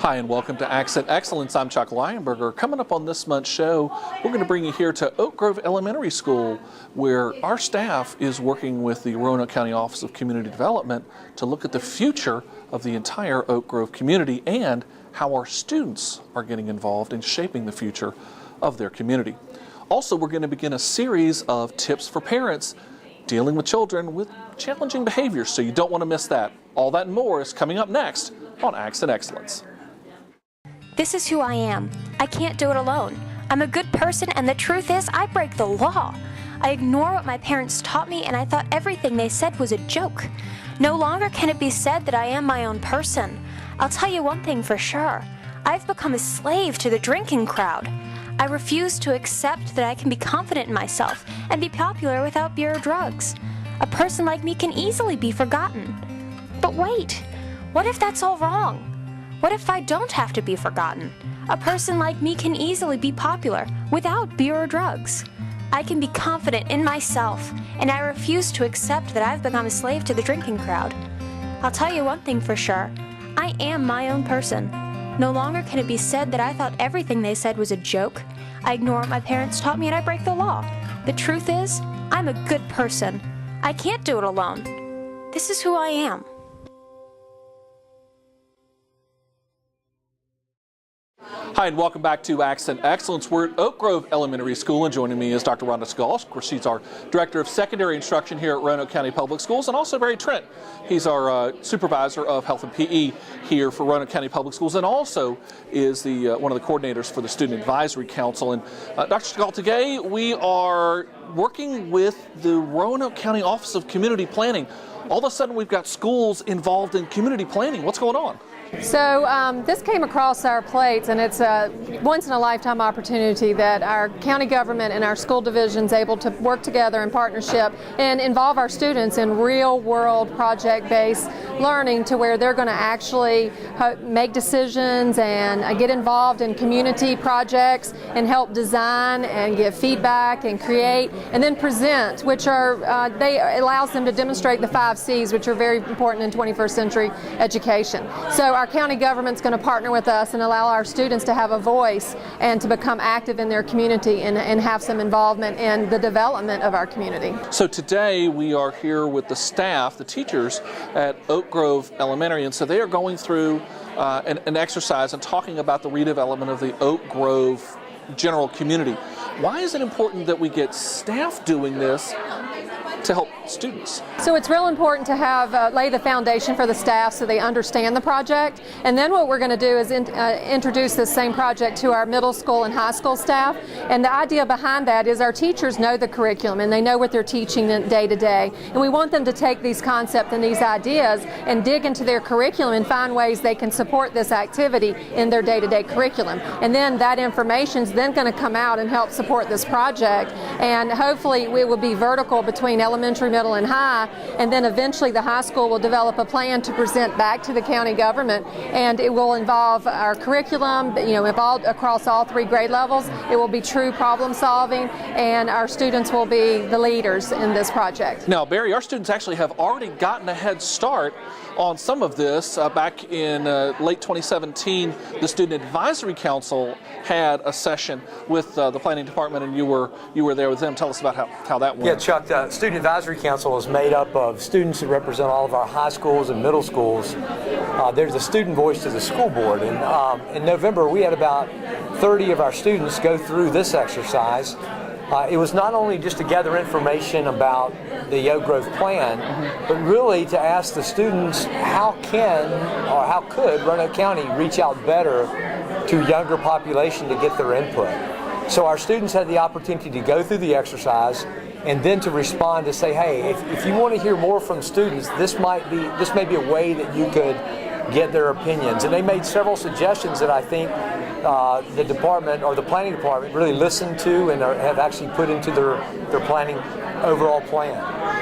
Hi and welcome to Accent Excellence. I'm Chuck Lionberger. Coming up on this month's show, we're going to bring you here to Oak Grove Elementary School, where our staff is working with the Roanoke County Office of Community Development to look at the future of the entire Oak Grove community and how our students are getting involved in shaping the future of their community. Also, we're going to begin a series of tips for parents dealing with children with challenging behaviors, so you don't want to miss that. All that and more is coming up next on Accent Excellence. This is who I am. I can't do it alone. I'm a good person, and the truth is, I break the law. I ignore what my parents taught me, and I thought everything they said was a joke. No longer can it be said that I am my own person. I'll tell you one thing for sure. I've become a slave to the drinking crowd. I refuse to accept that I can be confident in myself and be popular without beer or drugs. A person like me can easily be forgotten. But wait, what if that's all wrong? What if I don't have to be forgotten? A person like me can easily be popular without beer or drugs. I can be confident in myself, and I refuse to accept that I've become a slave to the drinking crowd. I'll tell you one thing for sure. I am my own person. No longer can it be said that I thought everything they said was a joke. I ignore what my parents taught me and I break the law. The truth is, I'm a good person. I can't do it alone. This is who I am. Hi and welcome back to Accent Excellence. We're at Oak Grove Elementary School, and joining me is Dr. Rhonda Scull. Of course, she's our Director of Secondary Instruction here at Roanoke County Public Schools, and also Barry Trent. He's our Supervisor of Health and PE here for Roanoke County Public Schools, and also is the one of the coordinators for the Student Advisory Council. And Dr. Scull, today we are working with the Roanoke County Office of Community Planning. All of a sudden, we've got schools involved in community planning. What's going on? So this came across our plates, and it's a once-in-a-lifetime opportunity that our county government and our school divisions able to work together in partnership and involve our students in real-world project-based learning, to where they're going to actually make decisions and get involved in community projects and help design and give feedback and create and then present, which are allows them to demonstrate the 5 C's, which are very important in 21st century education. So our county government's going to partner with us and allow our students to have a voice and to become active in their community and have some involvement in the development of our community. So today we are here with the staff, the teachers at Oak Grove Elementary, and so they are going through an exercise and talking about the redevelopment of the Oak Grove general community. Why is it important that we get staff doing this to help students? So it's real important to have lay the foundation for the staff so they understand the project, and then what we're going to do is introduce this same project to our middle school and high school staff. And the idea behind that is our teachers know the curriculum and they know what they're teaching day to day, and we want them to take these concepts and these ideas and dig into their curriculum and find ways they can support this activity in their day-to-day curriculum. And then that information is then going to come out and help support this project, and hopefully it will be vertical between elementary, middle, and high, and then eventually the high school will develop a plan to present back to the county government, and it will involve our curriculum, involved across all 3 grade levels. It will be true problem solving, and our students will be the leaders in this project. Now, Barry, our students actually have already gotten a head start on some of this. Back in late 2017, the Student Advisory Council had a session with the planning department, and you were there with them. Tell us about how that went. Yeah, Chuck, the Student Advisory Council is made up of students who represent all of our high schools and middle schools. There's a student voice to the school board, and in November we had about 30 of our students go through this exercise. It was not only just to gather information about the Oak Grove plan, but really to ask the students how could Roanoke County reach out better to a younger population to get their input. So our students had the opportunity to go through the exercise and then to respond to say, hey, if you want to hear more from students, this may be a way that you could get their opinions. And they made several suggestions that I think the department or the planning department really listened to and have actually put into their planning overall plan.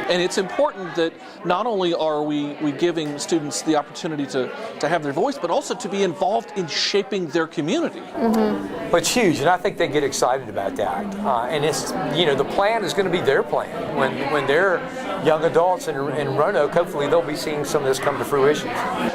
And it's important that not only are we giving students the opportunity to have their voice, but also to be involved in shaping their community. Mm-hmm. But it's huge, and I think they get excited about that. And it's, the plan is going to be their plan when they're young adults in Roanoke, hopefully they'll be seeing some of this come to fruition.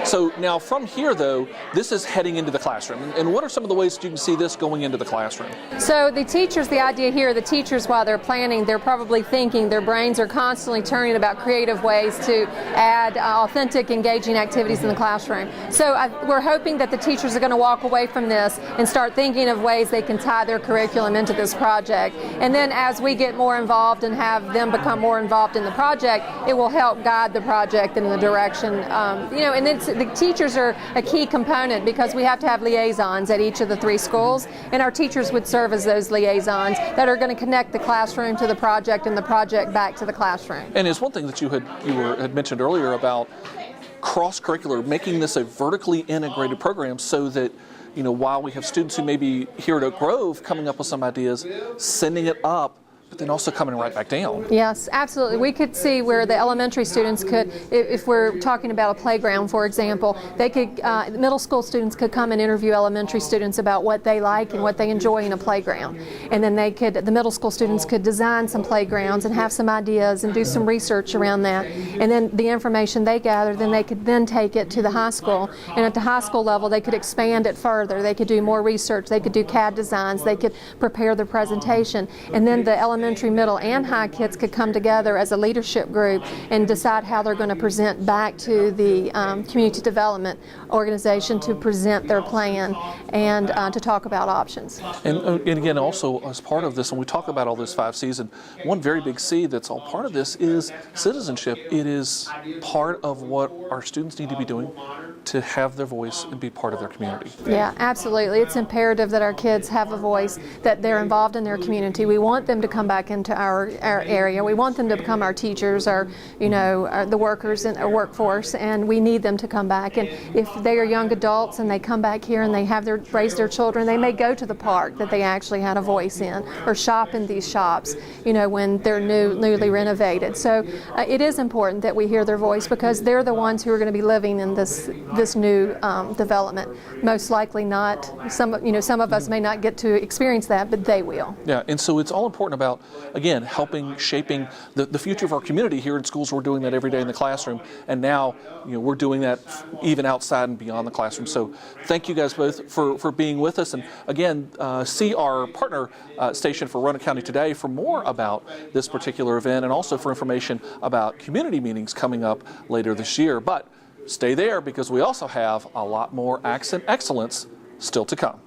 So now from here, though, this is heading into the classroom. And what are some of the ways that you can see this going into the classroom? So the teachers, the idea here, the teachers, while they're planning, they're probably thinking, their brains are constantly turning about creative ways to add authentic, engaging activities in the classroom. So we're hoping that the teachers are going to walk away from this and start thinking of ways they can tie their curriculum into this project. And then as we get more involved and have them become more involved in the project, it will help guide the project in the direction, and then the teachers are a key component because we have to have liaisons at each of the 3 schools, and our teachers would serve as those liaisons that are going to connect the classroom to the project and the project back to the classroom. And it's one thing that you had mentioned earlier about cross-curricular, making this a vertically integrated program so that, while we have students who may be here at Oak Grove coming up with some ideas, sending it up, but then also coming right back down. Yes, absolutely. We could see where the elementary students could, if we're talking about a playground, for example, they could, middle school students could come and interview elementary students about what they like and what they enjoy in a playground. And then the middle school students could design some playgrounds and have some ideas and do some research around that. And then the information they gather, then they could then take it to the high school. And at the high school level, they could expand it further. They could do more research. They could do CAD designs. They could prepare their presentation. And then the elementary, middle, and high kids could come together as a leadership group and decide how they're going to present back to the community development organization to present their plan and to talk about options. And again, also as part of this, when we talk about all those 5 C's, and one very big C that's all part of this is citizenship. It is part of what our students need to be doing to have their voice and be part of their community. Yeah, absolutely. It's imperative that our kids have a voice, that they're involved in their community. We want them to come back into our area. We want them to become our teachers, the workers in our workforce, and we need them to come back. And if they are young adults and they come back here and they have raise their children, they may go to the park that they actually had a voice in, or shop in these shops, when they're newly renovated. So it is important that we hear their voice because they're the ones who are going to be living in this new development. Most likely not. Some of us may not get to experience that, but they will. Yeah, and so it's all important about, again, shaping the future of our community. Here in schools, we're doing that every day in the classroom, and now we're doing that even outside and beyond the classroom. So thank you guys both for being with us, and again, see our partner station for Roanoke County Today for more about this particular event and also for information about community meetings coming up later this year. But stay there because we also have a lot more Accent Excellence still to come.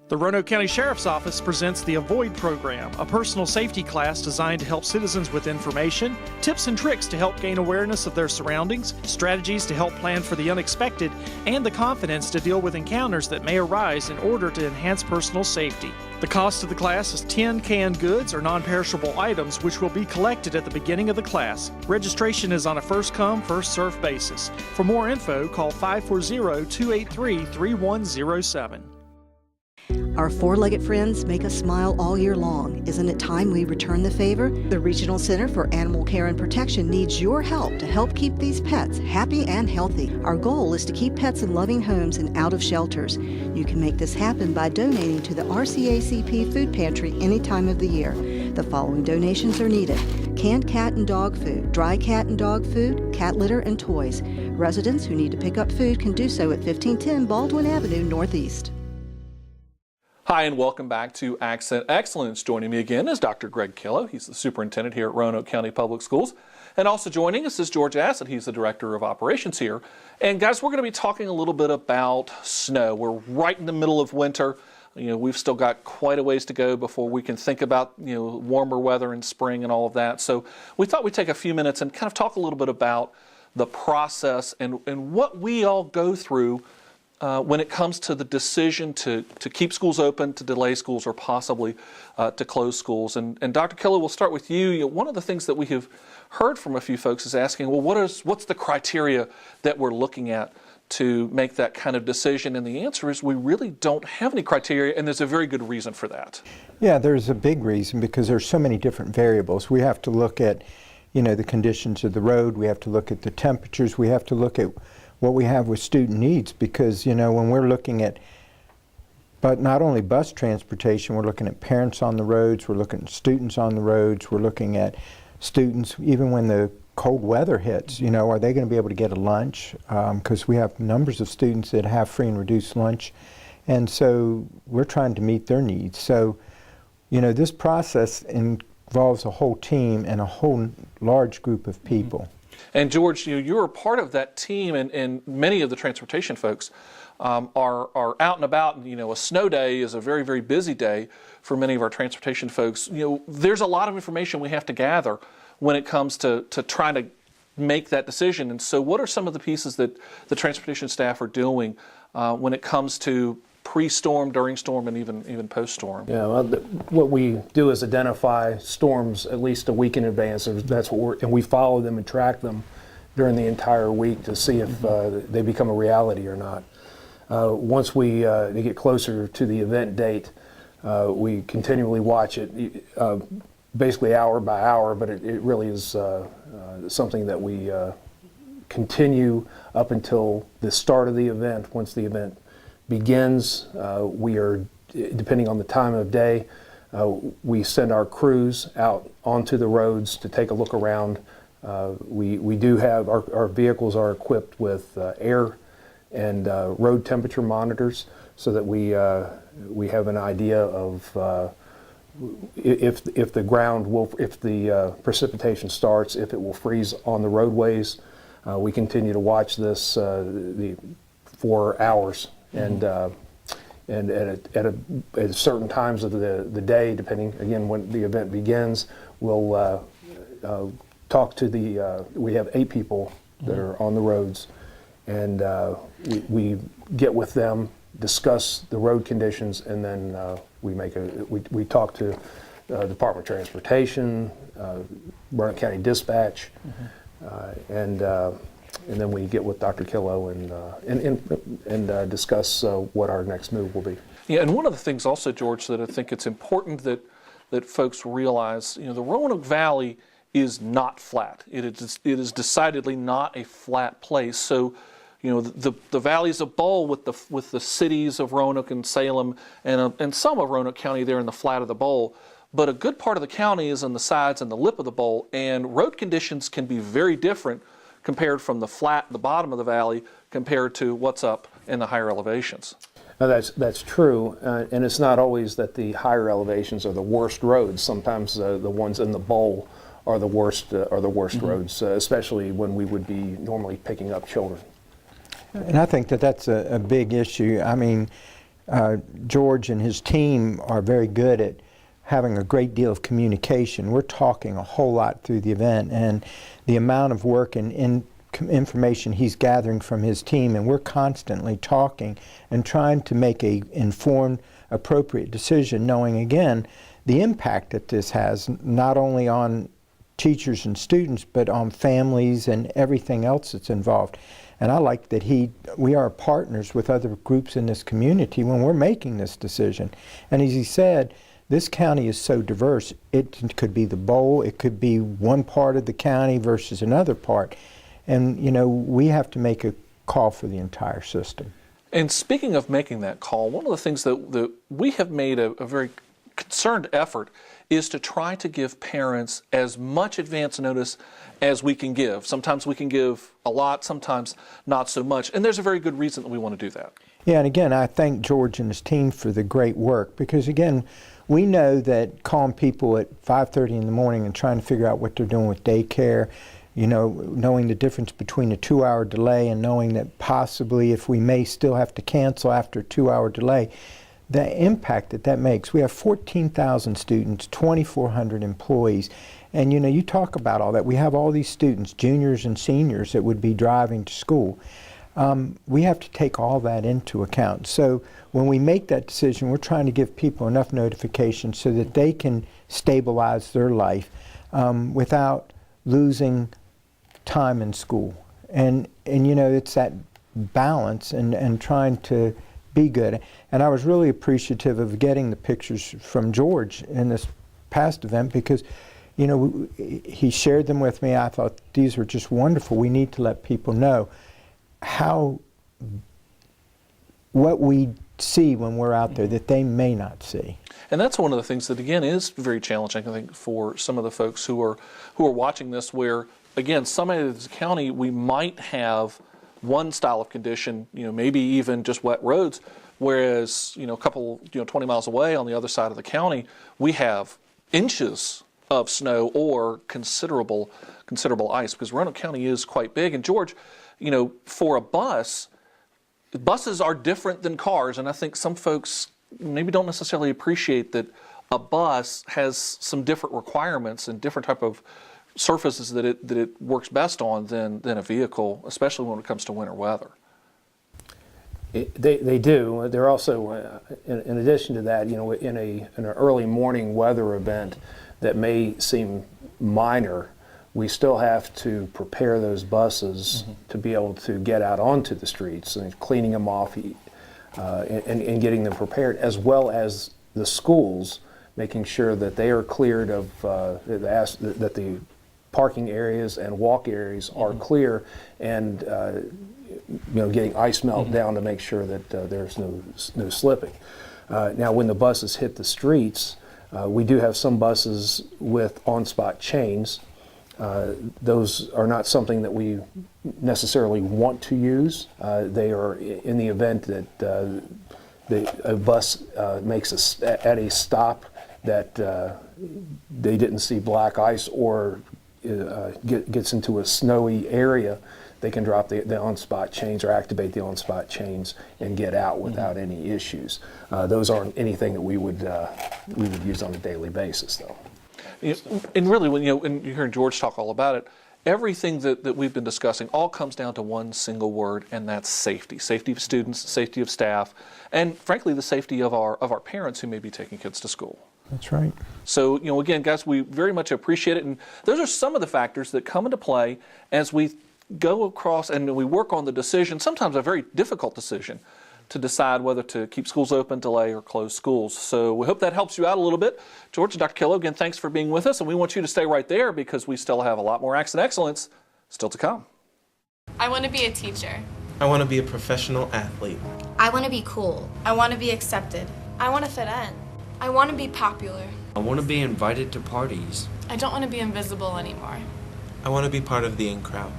The Roanoke County Sheriff's Office presents the Avoid Program, a personal safety class designed to help citizens with information, tips and tricks to help gain awareness of their surroundings, strategies to help plan for the unexpected, and the confidence to deal with encounters that may arise in order to enhance personal safety. The cost of the class is 10 canned goods or non-perishable items, which will be collected at the beginning of the class. Registration is on a first-come, first-served basis. For more info, call 540-283-3107. Our four-legged friends make us smile all year long. Isn't it time we return the favor? The Regional Center for Animal Care and Protection needs your help to help keep these pets happy and healthy. Our goal is to keep pets in loving homes and out of shelters. You can make this happen by donating to the RCACP Food Pantry any time of the year. The following donations are needed: canned cat and dog food, dry cat and dog food, cat litter, and toys. Residents who need to pick up food can do so at 1510 Baldwin Avenue Northeast. Hi, and welcome back to Accent Excellence. Joining me again is Dr. Greg Killow. He's the superintendent here at Roanoke County Public Schools. And also joining us is George Assett. He's the director of operations here. And guys, we're going to be talking a little bit about snow. We're right in the middle of winter. We've still got quite a ways to go before we can think about, warmer weather in spring and all of that. So we thought we'd take a few minutes and kind of talk a little bit about the process and what we all go through when it comes to the decision to keep schools open, to delay schools, or possibly to close schools. And Dr. Killow, we'll start with you. One of the things that we have heard from a few folks is asking, well, what's the criteria that we're looking at to make that kind of decision? And the answer is we really don't have any criteria, and there's a very good reason for that. Yeah, there's a big reason because there's so many different variables. We have to look at, the conditions of the road. We have to look at the temperatures. We have to look at what we have with student needs because, when we're looking at, but not only bus transportation, we're looking at parents on the roads, we're looking at students on the roads, we're looking at students, even when the cold weather hits, are they going to be able to get a lunch? Because we have numbers of students that have free and reduced lunch. And so we're trying to meet their needs. So, this process involves a whole team and a whole large group of people. And George, you're a part of that team, and many of the transportation folks are out and about. And, a snow day is a very, very busy day for many of our transportation folks. There's a lot of information we have to gather when it comes to trying to make that decision. And so what are some of the pieces that the transportation staff are doing when it comes to pre-storm, during storm, and even post-storm? Yeah, well, what we do is identify storms at least a week in advance. That's what and we follow them and track them during the entire week to see if they become a reality or not. Once we get closer to the event date, we continually watch it, basically hour by hour, but it really is something that we continue up until the start of the event. Once the event begins, we are, depending on the time of day, we send our crews out onto the roads to take a look around. We do have, our vehicles are equipped with air and road temperature monitors so that we have an idea of if the ground will, if the precipitation starts, if it will freeze on the roadways. We continue to watch this for hours, and at certain times of the day, depending again when the event begins, we'll talk to we have 8 people that are on the roads, and we get with them, discuss the road conditions, and then we talk to Department of Transportation, Roanoke County Dispatch, and then we get with Dr. Killo and discuss what our next move will be. Yeah, and one of the things also, George, that I think it's important that folks realize, the Roanoke Valley is not flat. It is decidedly not a flat place. So, the valley is a bowl with the cities of Roanoke and Salem and some of Roanoke County there in the flat of the bowl. But a good part of the county is on the sides and the lip of the bowl, and road conditions can be very different compared from the bottom of the valley compared to what's up in the higher elevations. Now that's true, and it's not always that the higher elevations are the worst roads. Sometimes the ones in the bowl are the worst roads, especially when we would be normally picking up children. And I think that's a big issue. I mean, George and his team are very good at having a great deal of communication. We're talking a whole lot through the event, and the amount of work and information he's gathering from his team, and we're constantly talking and trying to make a informed, appropriate decision, knowing again the impact that this has not only on teachers and students but on families and everything else that's involved. And I like that we are partners with other groups in this community when we're making this decision. And as he said, this county is so diverse. It could be the bowl, it could be one part of the county versus another part. And, we have to make a call for the entire system. And speaking of making that call, one of the things that we have made a very concerted effort is to try to give parents as much advance notice as we can give. Sometimes we can give a lot, sometimes not so much. And there's a very good reason that we want to do that. Yeah, and again, I thank George and his team for the great work, because again, we know that calling people at 5:30 in the morning and trying to figure out what they're doing with daycare, knowing the difference between a 2-hour delay and knowing that possibly if we may still have to cancel after a 2-hour delay, the impact that makes. We have 14,000 students, 2,400 employees, and you talk about all that. We have all these students, juniors and seniors, that would be driving to school. We have to take all that into account. So when we make that decision, we're trying to give people enough notification so that they can stabilize their life without losing time in school. And it's that balance and trying to be good. And I was really appreciative of getting the pictures from George in this past event, because he shared them with me. I thought these were just wonderful. We need to let people know what we see when we're out there that they may not see. And that's one of the things that, again, is very challenging, I think, for some of the folks who are watching this, where, again, some areas of the county, we might have one style of condition, maybe even just wet roads, whereas, a couple, 20 miles away on the other side of the county, we have inches of snow or considerable ice, because Roanoke County is quite big. And George, for a bus, buses are different than cars, and I think some folks maybe don't necessarily appreciate that a bus has some different requirements and different type of surfaces that it works best on than a vehicle, especially when it comes to winter weather. They do. They're also, in addition to that, in an early morning weather event that may seem minor, we still have to prepare those buses to be able to get out onto the streets, and cleaning them off and getting them prepared, as well as the schools, making sure that they are cleared of that the parking areas and walk areas are clear, and getting ice melt down to make sure that there's no slipping. Now, when the buses hit the streets, we do have some buses with on-spot chains. Those are not something that we necessarily want to use. They are in the event that a bus makes at a stop that they didn't see black ice, or gets into a snowy area, they can drop the on-spot chains or activate the on-spot chains and get out without any issues. Those aren't anything that we would use on a daily basis, though. And really, when you're hearing George talk all about it, everything that we've been discussing all comes down to one single word, and that's safety. Safety of students, safety of staff, and frankly, the safety of our parents who may be taking kids to school. That's right. So, again, guys, we very much appreciate it, and those are some of the factors that come into play as we go across and we work on the decision, sometimes a very difficult decision, to decide whether to keep schools open, delay, or close schools. So we hope that helps you out a little bit. George and Dr. Killo, again, thanks for being with us, and we want you to stay right there because we still have a lot more Accent Excellence still to come. I want to be a teacher. I want to be a professional athlete. I want to be cool. I want to be accepted. I want to fit in. I want to be popular. I want to be invited to parties. I don't want to be invisible anymore. I want to be part of the in crowd.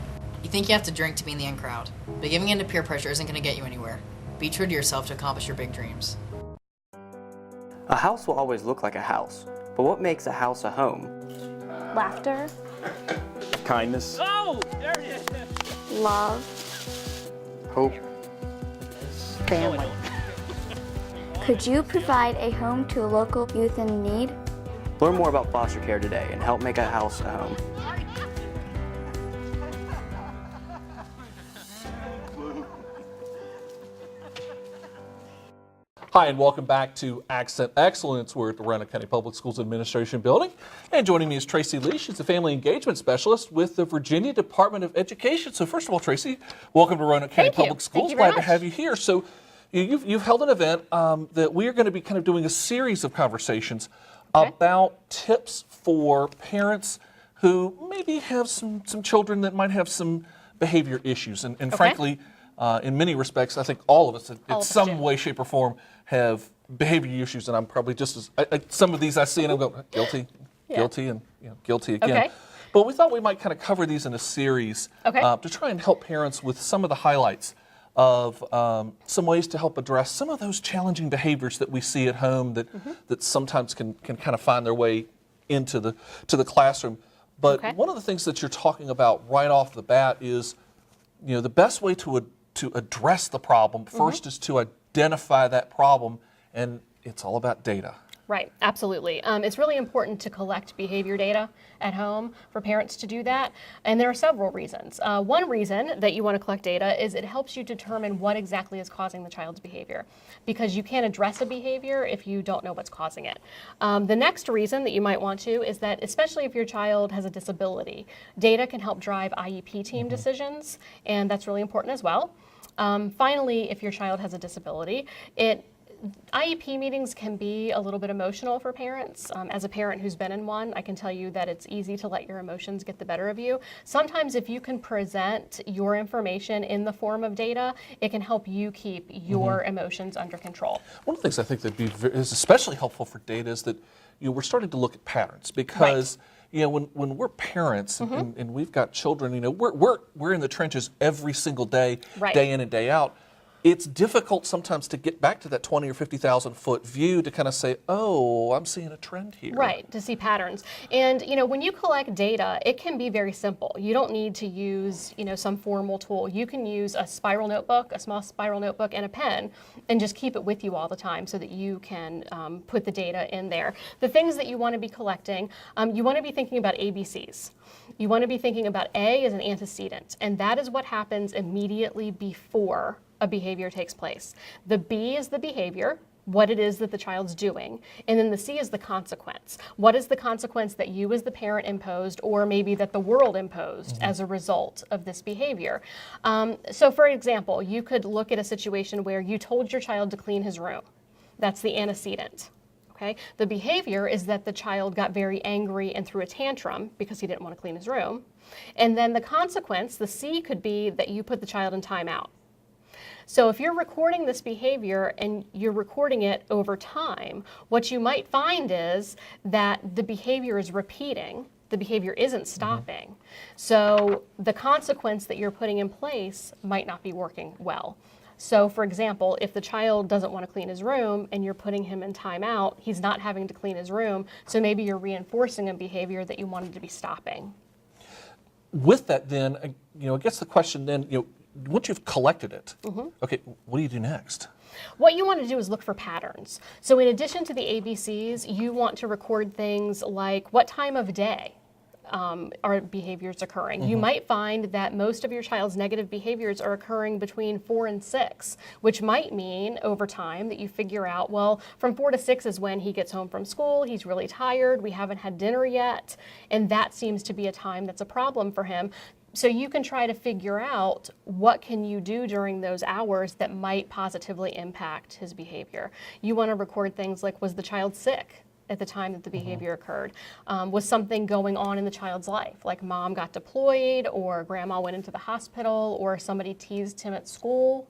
You think you have to drink to be in the in crowd, but giving in to peer pressure isn't going to get you anywhere. Be true to yourself to accomplish your big dreams. A house will always look like a house, but what makes a house a home? Laughter. Kindness. Oh, there it is. Love. Hope. Family. Could you provide a home to a local youth in need? Learn more about foster care today and help make a house a home. Hi, and welcome back to Accent Excellence. We're at the Roanoke County Public Schools Administration Building. And joining me is Tracy Lee. She's a Family Engagement Specialist with the Virginia Department of Education. So first of all, Tracy, welcome to Roanoke County Public Schools. Glad to have you here. So you've held an event that we are going to be kind of doing a series of conversations about tips for parents who maybe have some children that might have some behavior issues. And frankly, in many respects, I think all of us in some way, shape, or form have behavior issues, and I'm probably just as some of these I see and I'm going guilty, guilty, and guilty again. But we thought we might kind of cover these in a series to try and help parents with some of the highlights of some ways to help address some of those challenging behaviors that we see at home that sometimes can kind of find their way into the classroom. But one of the things that you're talking about right off the bat is, the best way to address the problem first is to identify that problem, and it's all about data. Right, absolutely. It's really important to collect behavior data at home for parents to do that, and there are several reasons. One reason that you want to collect data is it helps you determine what exactly is causing the child's behavior, because you can't address a behavior if you don't know what's causing it. The next reason that you might want to is that, especially if your child has a disability, data can help drive IEP team decisions, and that's really important as well. Finally, if your child has a disability, it IEP meetings can be a little bit emotional for parents. As a parent who's been in one, I can tell you that it's easy to let your emotions get the better of you. Sometimes if you can present your information in the form of data, it can help you keep your emotions under control. One of the things I think that is especially helpful for data is that we're starting to look at patterns because when we're parents and we've got children, we're in the trenches every single day, day in and day out. It's difficult sometimes to get back to that 20 or 50,000 foot view to kind of say, oh, I'm seeing a trend here. Right, to see patterns. And when you collect data, it can be very simple. You don't need to use some formal tool. You can use a spiral notebook, a small spiral notebook, and a pen, and just keep it with you all the time so that you can put the data in there. The things that you want to be collecting, you want to be thinking about ABCs. You want to be thinking about A as an antecedent, and that is what happens immediately before a behavior takes place. The B is the behavior, what it is that the child's doing, and then the C is the consequence. What is the consequence that you as the parent imposed, or maybe that the world imposed as a result of this behavior? So for example, you could look at a situation where you told your child to clean his room. That's the antecedent. Okay? The behavior is that the child got very angry and threw a tantrum because he didn't want to clean his room. And then the consequence, the C, could be that you put the child in timeout. So if you're recording this behavior and you're recording it over time, what you might find is that the behavior is repeating. The behavior isn't stopping. So the consequence that you're putting in place might not be working well. So for example, if the child doesn't want to clean his room and you're putting him in timeout, he's not having to clean his room. So maybe you're reinforcing a behavior that you wanted to be stopping. With that then, I guess the question then, once you've collected it, okay, what do you do next? What you want to do is look for patterns. So in addition to the ABCs, you want to record things like what time of day are behaviors occurring. You might find that most of your child's negative behaviors are occurring between 4 and 6, which might mean over time that you figure out, well, from 4 to 6 is when he gets home from school, he's really tired, we haven't had dinner yet, and that seems to be a time that's a problem for him. So you can try to figure out what can you do during those hours that might positively impact his behavior. You want to record things like, was the child sick at the time that the behavior occurred? Was something going on in the child's life, like mom got deployed, or grandma went into the hospital, or somebody teased him at school?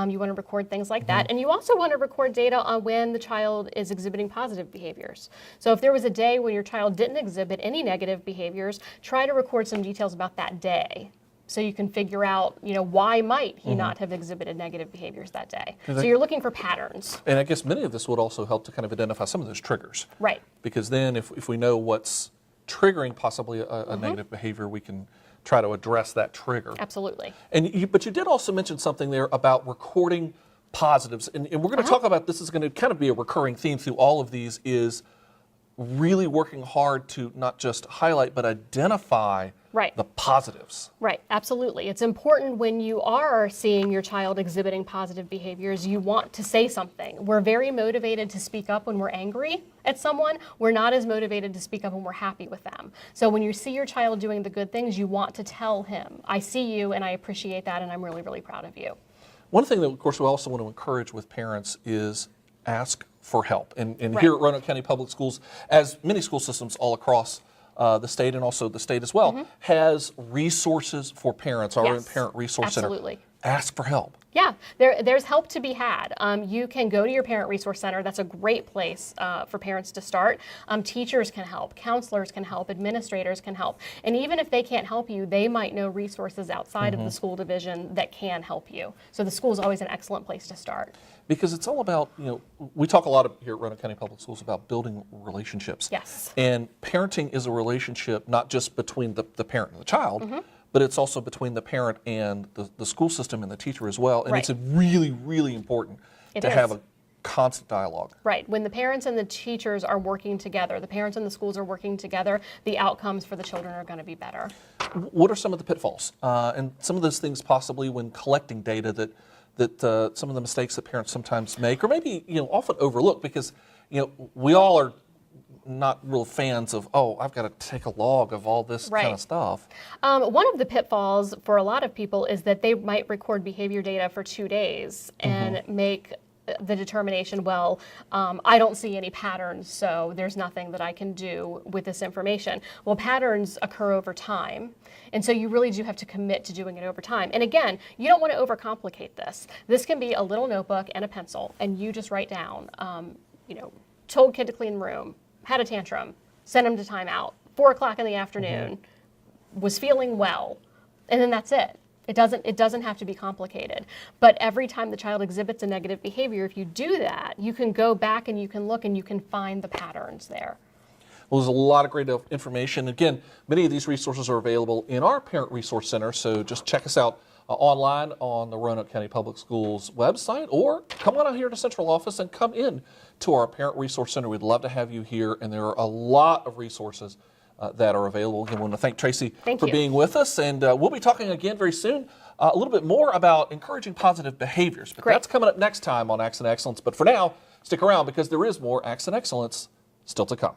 You want to record things like that. And you also want to record data on when the child is exhibiting positive behaviors. So if there was a day when your child didn't exhibit any negative behaviors, try to record some details about that day. So you can figure out, why might he not have exhibited negative behaviors that day. So you're looking for patterns. And I guess many of this would also help to kind of identify some of those triggers. Right. Because then if we know what's triggering possibly a negative behavior, we can try to address that trigger. Absolutely. But you did also mention something there about recording positives. And we're going to talk about, this is going to kind of be a recurring theme through all of these, is really working hard to not just highlight, but identify the positives. Right, absolutely. It's important when you are seeing your child exhibiting positive behaviors, you want to say something. We're very motivated to speak up when we're angry at someone. We're not as motivated to speak up when we're happy with them. So when you see your child doing the good things, you want to tell him, I see you and I appreciate that and I'm really, really proud of you. One thing that, of course, we also want to encourage with parents is ask for help. And here at Roanoke County Public Schools, as many school systems all across the state and also the state as well, has resources for parents, our own Parent Resource Absolutely. Center. Ask for help. Yeah, there's help to be had. You can go to your Parent Resource Center. That's a great place for parents to start. Teachers can help, counselors can help, administrators can help. And even if they can't help you, they might know resources outside of the school division that can help you. So the school is always an excellent place to start. Because it's all about, we talk a lot here at Roanoke County Public Schools about building relationships. Yes. And parenting is a relationship not just between the parent and the child, but it's also between the parent and the school system and the teacher as well. And it's really, really important to have a constant dialogue. Right. When the parents and the teachers are working together, the parents and the schools are working together, the outcomes for the children are going to be better. What are some of the pitfalls and some of those things possibly when collecting data that some of the mistakes that parents sometimes make, or maybe often overlook, because we all are not real fans of, I've got to take a log of all this kind of stuff. One of the pitfalls for a lot of people is that they might record behavior data for 2 days and make the determination, well, I don't see any patterns, so there's nothing that I can do with this information. Well, patterns occur over time, and so you really do have to commit to doing it over time. And again, you don't want to overcomplicate this. This can be a little notebook and a pencil, and you just write down, told kid to clean the room, had a tantrum, sent him to timeout, 4 o'clock in the afternoon, was feeling well, and then that's it. It doesn't have to be complicated. But every time the child exhibits a negative behavior, if you do that, you can go back and you can look and you can find the patterns there. Well, there's a lot of great information. Again, many of these resources are available in our Parent Resource Center, so just check us out online on the Roanoke County Public Schools website, or come on out here to Central Office and come in to our Parent Resource Center. We'd love to have you here, and there are a lot of resources that are available. Again, I want to thank Tracy for being with us, and we'll be talking again very soon a little bit more about encouraging positive behaviors. But that's coming up next time on Acts and Excellence. But for now, stick around because there is more Acts and Excellence still to come.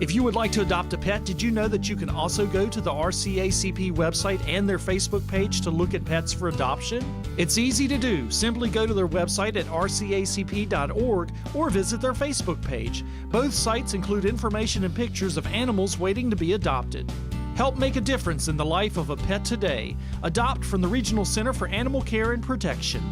If you would like to adopt a pet, did you know that you can also go to the RCACP website and their Facebook page to look at pets for adoption? It's easy to do. Simply go to their website at rcacp.org or visit their Facebook page. Both sites include information and pictures of animals waiting to be adopted. Help make a difference in the life of a pet today. Adopt from the Regional Center for Animal Care and Protection.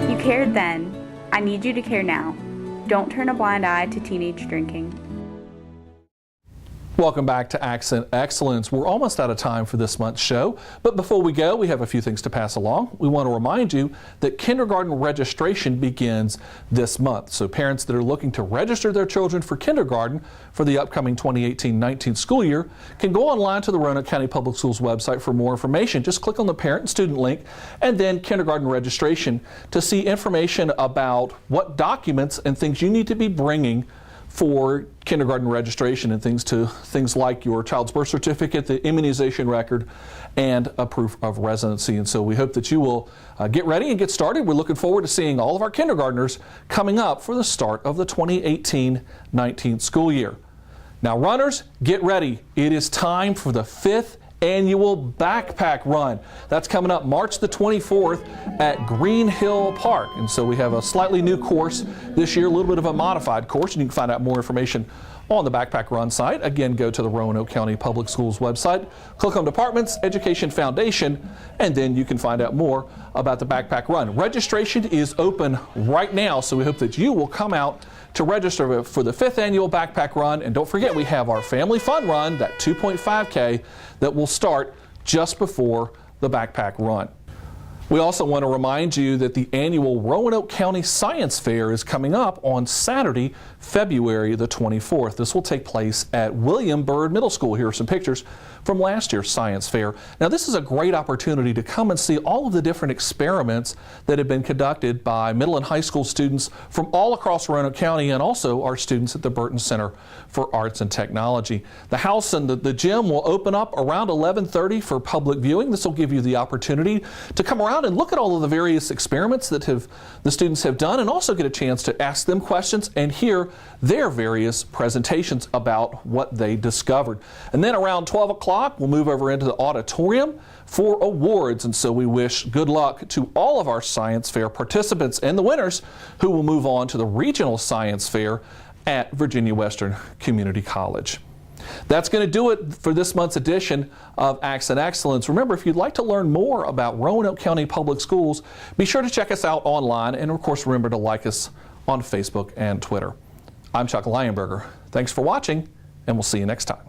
You cared then. I need you to care now. Don't turn a blind eye to teenage drinking. Welcome back to Acts and Excellence. We're almost out of time for this month's show, but before we go, we have a few things to pass along. We want to remind you that kindergarten registration begins this month. So parents that are looking to register their children for kindergarten for the upcoming 2018-19 school year can go online to the Roanoke County Public Schools website for more information. Just click on the parent and student link and then kindergarten registration to see information about what documents and things you need to be bringing for kindergarten registration, and things like your child's birth certificate, the immunization record, and a proof of residency. And so we hope that you will get ready and get started. We're looking forward to seeing all of our kindergartners coming up for the start of the 2018-19 school year. Now runners, get ready. It is time for the 5th annual backpack run. That's coming up March the 24th at Green Hill Park. And so we have a slightly new course this year, a little bit of a modified course, and you can find out more information on the Backpack Run site. Again, go to the Roanoke County Public Schools website, click on Departments, Education Foundation, and then you can find out more about the Backpack Run. Registration is open right now, so we hope that you will come out to register for the 5th annual Backpack Run. And don't forget, we have our Family Fun Run, that 2.5K, that will start just before the Backpack Run. We also want to remind you that the annual Roanoke County Science Fair is coming up on Saturday, February the 24th. This will take place at William Byrd Middle School. Here are some pictures from last year's Science Fair. Now, this is a great opportunity to come and see all of the different experiments that have been conducted by middle and high school students from all across Roanoke County, and also our students at the Burton Center for Arts and Technology. The house and the gym will open up around 11:30 for public viewing. This will give you the opportunity to come around and look at all of the various experiments that the students have done, and also get a chance to ask them questions and hear their various presentations about what they discovered. And then around 12 o'clock, we'll move over into the auditorium for awards. And so we wish good luck to all of our Science Fair participants and the winners who will move on to the Regional Science Fair at Virginia Western Community College. That's going to do it for this month's edition of Acts and Excellence. Remember, if you'd like to learn more about Roanoke County Public Schools, be sure to check us out online, and of course remember to like us on Facebook and Twitter. I'm Chuck Lionberger. Thanks for watching, and we'll see you next time.